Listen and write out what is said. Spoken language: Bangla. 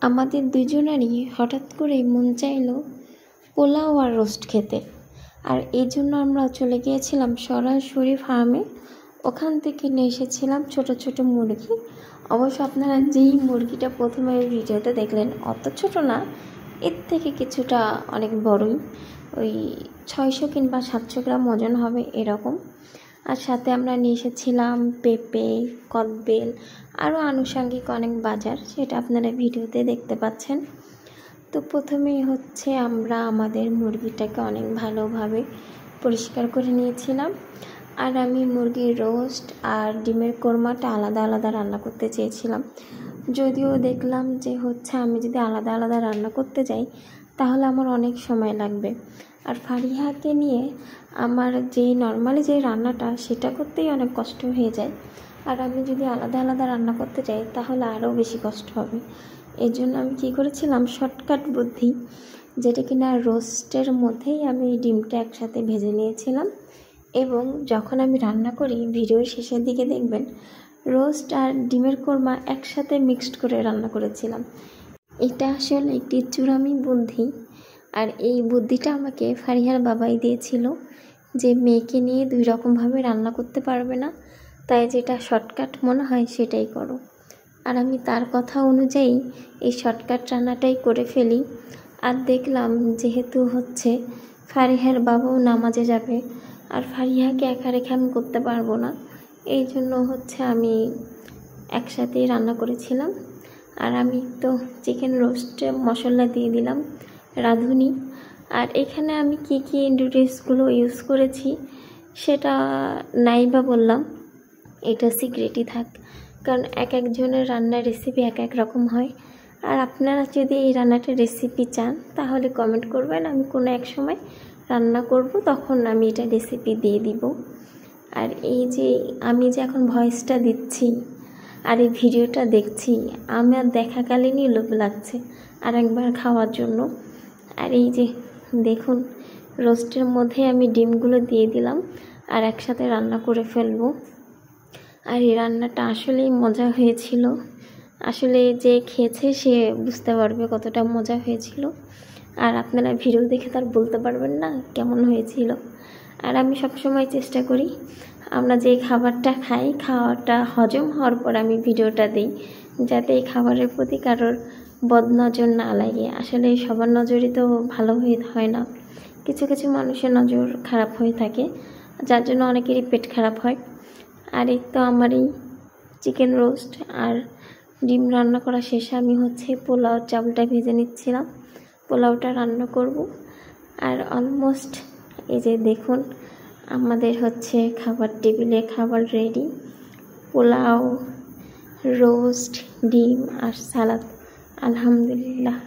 আমাদের দুজনেরই হঠাৎ করে মন চাইলো পোলাও আর রোস্ট খেতে। আর এই জন্য আমরা চলে গিয়েছিলাম সরাসরি ফার্মে। ওখান থেকে নিয়ে এসেছিলাম ছোট ছোট মুরগি। অবশ্য আপনারা যেই মুরগিটা প্রথমে ভিডিওতে দেখলেন অত ছোট না, এর থেকে কিছুটা অনেক বড়ই, ওই 600 কিংবা 700 গ্রাম ওজন হবে এরকম। আর সাথে আমরা নিয়ে এসেছিলাম পেঁপে, কদবেল, আরও আনুষঙ্গিক অনেক বাজার, সেটা আপনারা ভিডিওতে দেখতে পাচ্ছেন। তো প্রথমেই হচ্ছে আমরা আমাদের মুরগিটাকে অনেক ভালোভাবে পরিষ্কার করে নিয়েছিলাম। আর আমি মুরগির রোস্ট আর ডিমের কোরমাটা আলাদা আলাদা রান্না করতে চেয়েছিলাম, যদিও দেখলাম যে হচ্ছে আমি যদি আলাদা আলাদা রান্না করতে যাই তাহলে আমার অনেক সময় লাগবে। আর ফারিহাকে নিয়ে আমার নর্মালি যে রান্নাটা সেটা করতেই অনেক কষ্ট হয়ে যায়, আর আমি যদি আলাদা আলাদা রান্না করতে যাই তাহলে আরও বেশি কষ্ট হবে। এই জন্য আমি কী করেছিলাম, শর্টকাট বুদ্ধি, যেটা কিনা রোস্টের মধ্যেই আমি ডিমটা একসাথে ভেজে নিয়েছিলাম। এবং যখন আমি রান্না করি ভিডিওর শেষের দিকে দেখবেন রোস্ট আর ডিমের কোরমা একসাথে মিক্সড করে রান্না করেছিলাম। এটা আসলে একটি চূড়ামি বুদ্ধি, আর এই বুদ্ধিটা আমাকে ফারিহার বাবাই দিয়েছিল যে মেয়েকে নিয়ে দুই রকমভাবে রান্না করতে পারবে না, তাই যেটা শর্টকাট মনে হয় সেটাই করো। আর আমি তার কথা অনুযায়ী এই শর্টকাট রান্নাটাই করে ফেলি। আর দেখলাম যেহেতু হচ্ছে ফারিহার বাবাও নামাজে যাবে আর ফারিহাকে একা রেখে আমি করতে পারবো না, এই জন্য হচ্ছে আমি একসাথেই রান্না করেছিলাম। আর আমি তো চিকেন রোস্টে মশলা দিয়ে দিলাম রাঁধুনি। আর এখানে আমি কি কি ইনগ্রিডিয়েন্টসগুলো ইউজ করেছি সেটা নাই বা বললাম, এটা সিক্রেটই থাক, কারণ এক একজনের রান্নার রেসিপি এক এক রকম হয়। আর আপনারা যদি এই রান্নাটার রেসিপি চান তাহলে কমেন্ট করবেন, আমি কোনো এক সময় রান্না করব তখন আমি এটা রেসিপি দিয়ে দিব। আর এই যে আমি যে এখন ভয়েসটা দিচ্ছি আর এই ভিডিওটা দেখছি, আমার দেখাকালীনই লোভ লাগছে আর একবার খাওয়ার জন্য। আর এই যে দেখুন রোস্টের মধ্যে আমি ডিমগুলো দিয়ে দিলাম আর একসাথে রান্না করে ফেলবো। আর এই রান্নাটা আসলেই মজা হয়েছিল, আসলে যে খেয়েছে সে বুঝতে পারবে কতটা মজা হয়েছিল। আর আপনারা ভিডিও দেখে তার বলতে পারবেন না কেমন হয়েছিল। আর আমি সবসময় চেষ্টা করি আমরা যে খাবারটা খাই খাওয়াটা হজম হওয়ার পর আমি ভিডিওটা দিই, যাতে এই খাবারের প্রতি কারোর বদনজর না লাগে। আসলে সবার নজরই তো ভালো হয় না, কিছু কিছু মানুষের নজর খারাপ হয়ে থাকে, যার জন্য অনেকেরই পেট খারাপ হয়। আর এই তো আমার এই চিকেন রোস্ট আর ডিম রান্না করা শেষে আমি হচ্ছে পোলাও চাউলটা ভেজে নিচ্ছিলাম, পোলাওটা রান্না করব। আর অলমোস্ট এই যে দেখুন আমাদের হচ্ছে খাবার টেবিলে খাবার রেডি, পোলাও, রোস্ট, ডিম আর সালাদ। আলহামদুলিল্লাহ।